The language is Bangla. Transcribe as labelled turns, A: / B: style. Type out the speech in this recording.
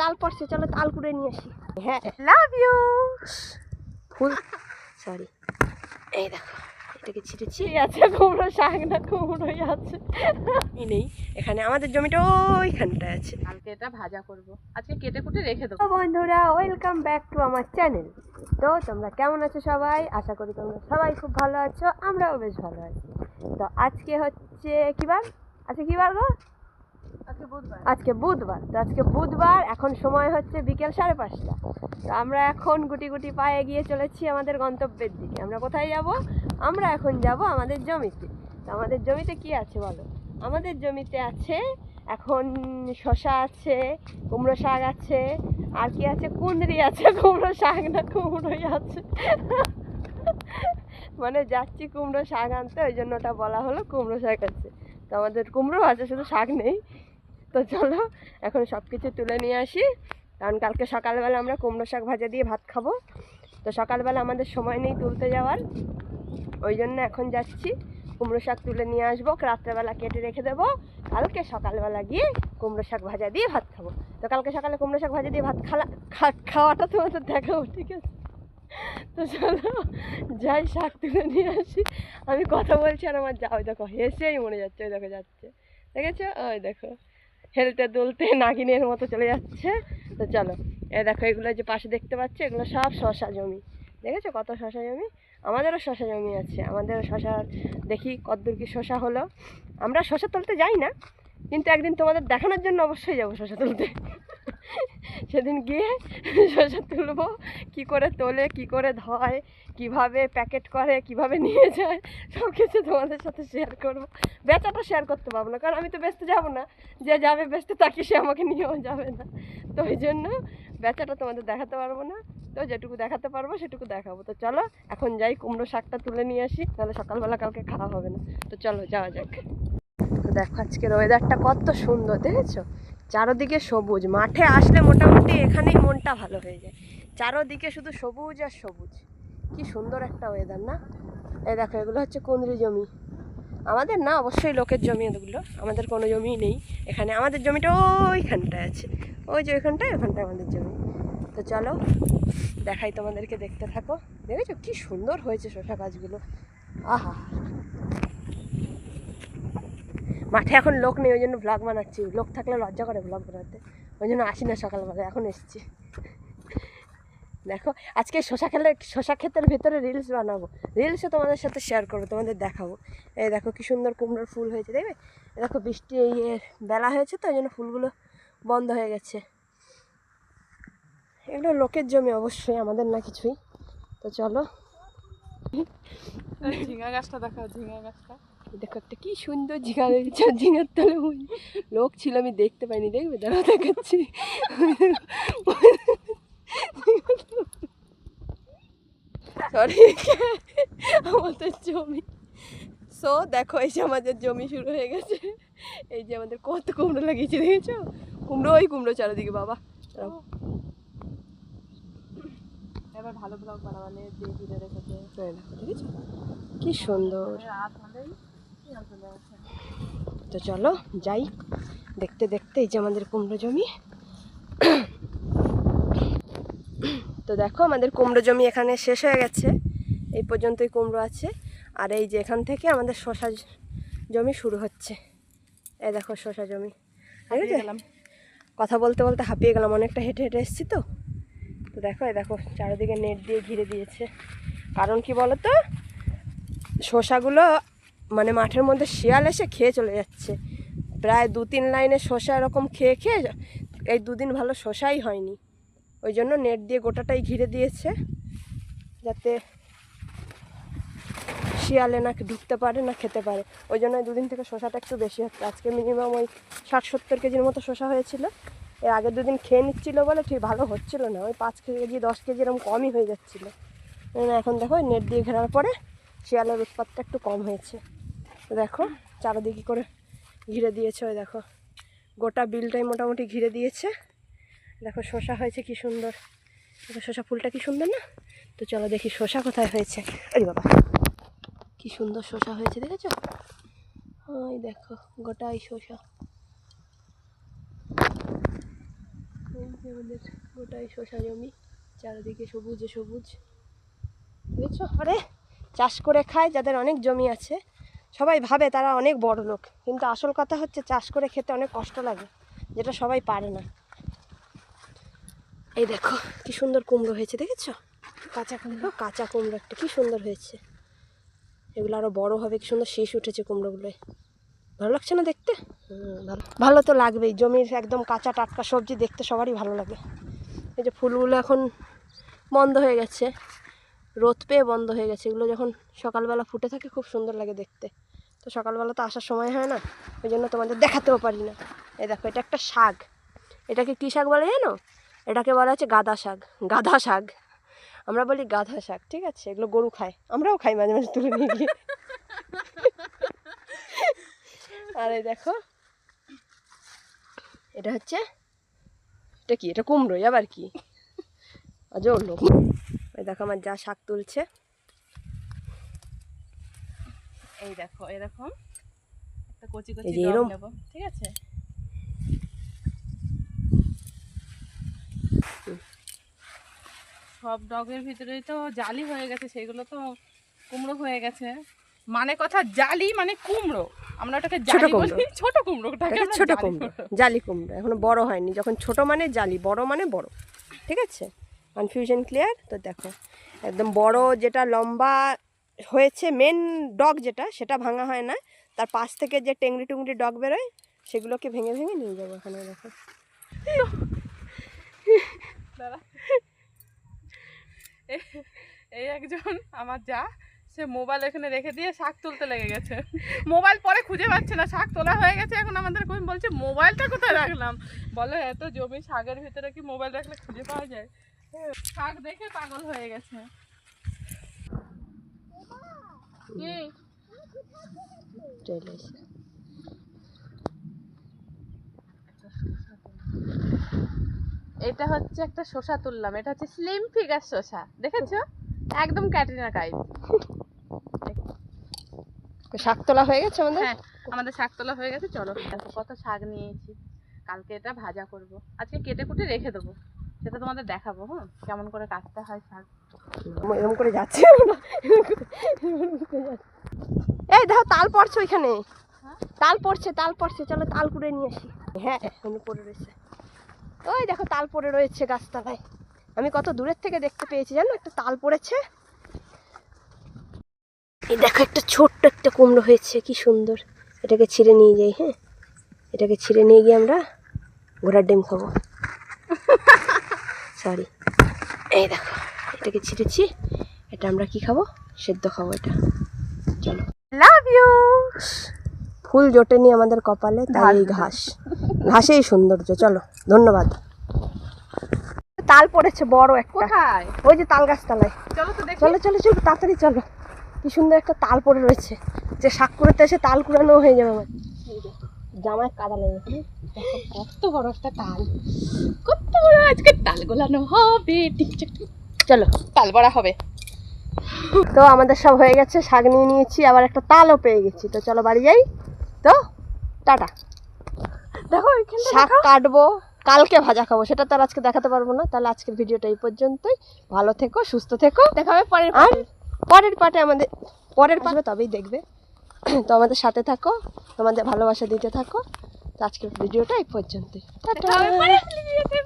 A: তাল পড়ছে, চলো তাল কুড়ে নিয়ে আসি। হ্যাঁ, লাভ ইউ। ফুল সরি, এই দেখো এটাকে ছিটেছি আছে। কুমড়ো শাক না কুমড়োই আছে, নেই এখানে। আমাদের জমিটা ওইখানটায় আছে।
B: কালকে এটা ভাজা করব, আজকে কেটে কুটে রেখে দেবো।
A: বন্ধুরা, ওয়েলকাম ব্যাক টু আমার চ্যানেল। তো তোমরা কেমন আছো সবাই? আশা করি তোমরা সবাই খুব ভালো আছো, আমরাও বেশ ভালো আছি। তো আজকে হচ্ছে কি বার? আজকে কি বার গো? আজকে বুধবার। তো আজকে বুধবার, এখন সময় হচ্ছে বিকেল 5:30। তো আমরা এখন গুটি গুটি পায়ে এগিয়ে চলেছি আমাদের গন্তব্যের দিকে। আমরা কোথায় যাব? আমরা এখন যাব আমাদের জমিতে। তো আমাদের জমিতে কি আছে বলো? আমাদের জমিতে আছে এখন শশা আছে, কুমড়ো শাক আছে, আর কি আছে? কুঁদরি আছে। কুমড়ো শাক না কুমড়োই আছে। মানে যাচ্ছি কুমড়ো শাক আনতে, ওই জন্য ওটা বলা হলো কুমড়ো শাক আছে। তো আমাদের কুমড়ো আছে, শুধু শাক নেই। তো চলো এখন সব কিছু তুলে নিয়ে আসি, কারণ কালকে সকালবেলা আমরা কুমড়ো শাক ভাজা দিয়ে ভাত খাবো। তো সকালবেলা আমাদের সময় নেই তুলতে যাওয়ার, ওই জন্য এখন যাচ্ছি কুমড়ো শাক তুলে নিয়ে আসবো। রাত্রেবেলা কেটে রেখে দেবো, কালকে সকালবেলা গিয়ে কুমড়ো শাক ভাজা দিয়ে ভাত খাবো। তো কালকে সকালে কুমড়ো শাক ভাজা দিয়ে ভাত খাওয়াটা তোমাদের দেখাবো, ঠিক আছে? তো চলো যাই, শাক তুলে নিয়ে আসি। আমি কথা বলছি আর আমার যাও দেখো হেসেই মনে যাচ্ছে। ওই দেখো যাচ্ছে, দেখেছো? ওই দেখো হেলতে দুলতে নাগিনের মতো চলে যাচ্ছে। তো চলো, এই দেখো এগুলো যে পাশে দেখতে পাচ্ছ, এগুলো সব শশা জমি। দেখেছো কত শশা জমি? আমাদেরও শশা জমি আছে। আমাদেরও শশা দেখি কতদূর কি শশা হলো। আমরা শশা তুলতে যাই না, কিন্তু একদিন তোমাদের দেখানোর জন্য অবশ্যই যাবো শশা তুলতে। সেদিন গিয়ে শশা তুলবো, কী করে তোলে, কী করে ধয়, কিভাবে প্যাকেট করে, কিভাবে নিয়ে যায়, সব কিছু তোমাদের সাথে শেয়ার করবো। বেচাটা শেয়ার করতে পারবো না, কারণ আমি তো বেচতে যাবো না। যে যাবে বেচতে তাকে সে আমাকে নিয়েও যাবে না। তো ওই জন্য বেচাটা তোমাদের দেখাতে পারবো না। তো যেটুকু দেখাতে পারবো সেটুকু দেখাবো। তো চলো এখন যাই, কুমড়ো শাকটা তুলে নিয়ে আসি, তাহলে সকালবেলা কালকে খাওয়া হবে না। তো চলো যাওয়া যাক। তো দেখো আজকের ওয়েদারটা কত সুন্দর, দেখেছো? চারোদিকে সবুজ। মাঠে আসলে মোটামুটি এখানেই মনটা ভালো হয়ে যায়। চারোদিকে শুধু সবুজ আর সবুজ। কি সুন্দর একটা ওয়েদার না? এই দেখো এগুলো হচ্ছে কুঁদরি জমি। আমাদের না, অবশ্যই লোকের জমি এগুলো, আমাদের কোনো জমিই নেই এখানে। আমাদের জমিটা ওইখানটায় আছে, ওই যে ওইখানটায় আমাদের জমি। তো চলো দেখাই তোমাদেরকে, দেখতে থাকো। দেখেছো কি সুন্দর হয়েছে শসা গাছগুলো? আহা, মাঠে এখন লোক নেই, ওই জন্য ব্লগ বানাচ্ছি। লোক থাকলে লজ্জা করে ব্লগ বানাতে, ওই জন্য আসি না সকালবেলা, এখন এসেছি। দেখো আজকে শশা ক্ষেতের ভিতরে রিলস বানাবো। রিলসে তোমাদের সাথে শেয়ার করবো, তোমাদের দেখাবো। এই দেখো কি সুন্দর কুমড়োর ফুল হয়েছে, দেখবে? দেখো বৃষ্টি বেলা হয়েছে তো, ওই জন্য ফুলগুলো বন্ধ হয়ে গেছে। এগুলো লোকের জমি অবশ্যই, আমাদের না কিছুই। তো চলো,
B: ঝিঙা গাছটা দেখাও, ঝিঙা গাছটা
A: দেখো একটা কি সুন্দর ঝিঙা দেখেছ? ঝিঙার তলে লোক ছিল, আমি দেখতে পাইনি। দেখবে দাঁড়াও দেখাচ্ছি। সরি, আমাদের জমি। সো দেখো এই যে আমাদের জমি শুরু হয়ে গেছে। এই যে আমাদের কত কুমড়ো লাগিয়েছে, দেখেছো? কুমড়ো, ওই কুমড়ো চারিদিকে। বাবা
B: এবার ভালো ব্লগ বানাবানে দিয়ে ঘিরে রেখেছে।
A: দেখেছো কি সুন্দর। তো চলো যাই, দেখতে দেখতে এই যে আমাদের কুমড়ো জমি। তো দেখো আমাদের কুমড়ো জমি এখানে শেষ হয়ে গেছে, এই পর্যন্তই কুমড়ো আছে। আর এই যে এখান থেকে আমাদের শশা জমি শুরু হচ্ছে। এই দেখো শশা জমি,
B: গেলাম
A: কথা বলতে বলতে হাঁপিয়ে গেলাম, অনেকটা হেঁটে হেঁটে এসেছি তো। তো দেখো এই দেখো চারিদিকে নেট দিয়ে ঘিরে দিয়েছে। কারণ কি বলো তো, শশাগুলো মানে মাঠের মধ্যে শিয়াল এসে খেয়ে চলে যাচ্ছে। প্রায় 2-3 লাইনে শশা এরকম খেয়ে খেয়ে এই 2 দিন ভালো শশাই হয়নি। ওই জন্য নেট দিয়ে গোটাটাই ঘিরে দিয়েছে, যাতে শিয়ালে না ঢুকতে পারে না খেতে পারে। ওই জন্য 2 দিন থেকে শশাটা একটু বেশি হচ্ছে। আজকে মিনিমাম ওই 60-70 কেজির মতো শশা হয়েছিল। এর আগের 2 দিন খেয়ে নিচ্ছিলো বলে ঠিক ভালো হচ্ছিলো না, ওই 5 কেজি 10 কেজি এরকম কমই হয়ে যাচ্ছিলো। এখন দেখো নেট দিয়ে ঘেরার পরে শিয়ালের উৎপাতটা একটু কম হয়েছে। তো দেখো চারিদিকে করে ঘিরে দিয়েছে। ওই দেখো গোটা বিলটাই মোটামুটি ঘিরে দিয়েছে। দেখো শশা হয়েছে কি সুন্দর, দেখো শশা ফুলটা কি সুন্দর না? তো চলো দেখি শশা কোথায় হয়েছে। আরে বাবা কি সুন্দর শশা হয়েছে, দেখেছো? ওই দেখো গোটাই শশা। এই যে আমাদের গোটাই শসা জমি, চারিদিকে সবুজে সবুজ, বুঝেছো? আরে চাষ করে খায় যাদের অনেক জমি আছে, সবাই ভাবে তারা অনেক বড় লোক, কিন্তু আসল কথা হচ্ছে চাষ করে খেতে অনেক কষ্ট লাগে, যেটা সবাই পারে না। এই দেখো কি সুন্দর কুমড়ো হয়েছে, দেখেছো? কাঁচা কুমড়ো, কাঁচা কুমড়ো একটা কি সুন্দর হয়েছে। এগুলো আরো বড় হবে, কি সুন্দর শীষ উঠেছে কুমড়োগুলোয়। ভালো লাগছে না দেখতে? ভালো ভালো তো লাগবেই, জমির একদম কাঁচা টাটকা সবজি দেখতে সবারই ভালো লাগে। এই যে ফুলগুলো এখন বন্ধ হয়ে গেছে, রোদ পেয়ে বন্ধ হয়ে গেছে। এগুলো যখন সকালবেলা ফুটে থাকে খুব সুন্দর লাগে দেখতে। তো সকালবেলা তো আসার সময় হয় না, ওই জন্য তোমাদের দেখাতেও পারি না। এই দেখো এটা একটা শাক, এটাকে কী শাক বলে জানো? এটাকে বলা হচ্ছে গাদা শাক। গাধা শাক, আমরা বলি গাধা শাক, ঠিক আছে? এগুলো গরু খায়, আমরাও খাই মাঝে মাঝে তুলে নিয়ে গিয়ে। আর এই দেখো এটা হচ্ছে, এটা কি? এটা কুমড়োই আবার কি? আজও লোক। এই দেখো আমার যা শাক তুলছে।
B: এই দেখো এরকম একটা কচি
A: এই
B: কচি
A: যে
B: ডগ
A: এরম।
B: নেব, ঠিক আছে? সব ডগের ভিতরেই তো জালি হয়ে গেছে, সেগুলো তো কুমড়ো হয়ে গেছে। মানে কথা জালি মানে কুমড়ো, আমরা ওটাকে জালি
A: কুমড়ো।
B: বলি, ছোট কুমড়োটাকে
A: এটা
B: আমরা
A: ছোট
B: জালি
A: কুমড়ো,
B: বলি।
A: জালি কুমড়ো, এখনো বড় হয়নি। যখন ছোট মানে জালি, বড় মানে বড়, ঠিক আছে? Confusion clear? তো দেখো একদম বড় যেটা লম্বা হয়েছে, মেন ডগ যেটা, সেটা ভাঙা হয় না, তার পাশ থেকে যে টেংরি টুংরি ডগ বেরোয় সেগুলোকে ভেঙে ভেঙে নিয়ে যাবো এখানে। দেখো
B: দাঁড়া। এই একজন আমার যা, সে মোবাইল এখানে রেখে দিয়ে শাক তুলতে লেগে গেছে। মোবাইল পরে খুঁজে পাচ্ছে না, শাক তোলা হয়ে গেছে। এখন আমাদের কোন বলছে মোবাইলটা কোথায় রাখলাম? বলো এত জমি শাকের ভিতরে কি মোবাইল রাখলে খুঁজে পাওয়া যায়? শাক দেখে পাগল হয়ে গেছে। কি?
A: চলে এসে
B: এটা হচ্ছে একটা শসা তুললাম, এটা হচ্ছে স্লিম ফিগার শসা, দেখেছো? একদম ক্যাটরিনা কাইফ।
A: শাক তোলা হয়ে গেছে আমাদের।
B: হ্যাঁ, আমাদের শাক তোলা হয়ে গেছে। চলো দেখো কত শাক নিয়েছি, কালকে এটা ভাজা করব, আজকে কেটে কুটে রেখে দেবো, সেটা তোমাদের দেখাবো। হ্যাঁ, কেমন করে কাটতে হয় শাক।
A: এরকম করে যাচ্ছে। এই দেখো তাল পড়ছে ওইখানে, তাল পড়ছে, তাল পড়ছে, চলো তাল কুড়ে নিয়ে আসি। হ্যাঁ এখানে পড়ে রয়েছে, ওই দেখো তাল পড়ে রয়েছে গাছতলায়। আমি কত দূরের থেকে দেখতে পেয়েছি জানো, একটা তাল পড়েছে। এই দেখো একটা ছোট্ট একটা কুমড়ো হয়েছে, কি সুন্দর। এটাকে ছিঁড়ে নিয়ে যাই। হ্যাঁ, এটাকে ছিঁড়ে নিয়ে গিয়ে আমরা ঘোড়ার ডিম খাবো। সরি, এই দেখো এটাকে ছিঁড়েছি, এটা আমরা কি খাবো? সেদ্ধ খাবো এটা। চলো, লাভ ইউ। ফুল জোটেনি আমাদের কপালে, তাই এই ঘাস, ঘাসেই সৌন্দর্য। চলো, ধন্যবাদ। তাল পড়েছে বড় একটা,
B: কোথায়?
A: ওই যে তাল গাছ তলায়।
B: চলো তো দেখি।
A: চলো চলো চলো তাড়াতাড়ি চলো, কি সুন্দর একটা তাল পড়ে রয়েছে, যে শাক কুড়াতে এসে তাল কুড়ানো হয়ে যাবে আমার। জামায় কাদা লেগেছে। দেখো কত বড় একটা তাল,
B: কত বড় আজকে তাল গোলানো হবে, টিকটিক
A: চলো
B: তাল বড়া হবে।
A: তো আমাদের সব হয়ে গেছে, শাক নিয়ে নিয়েছি, আবার একটা তালও পেয়ে গেছি। তো চলো বাড়ি যাই। তো টাটা।
B: দেখো
A: শাক কাটবো, কালকে ভাজা খাবো, সেটা তো আর আজকে দেখাতে পারবো না। তাহলে আজকের ভিডিওটা এই পর্যন্তই। ভালো থেকো, সুস্থ থেকো,
B: দেখা হবে পরের
A: আর পরের পার্টে আমাদের, পরের পার্টে তবেই দেখবে। তো আমাদের সাথে থাকো, তোমাদের ভালোবাসা দিতে থাকো। তো আজকের ভিডিওটা এই পর্যন্তই। টাটা।
B: দেখা হবে পরের ভিডিওতে।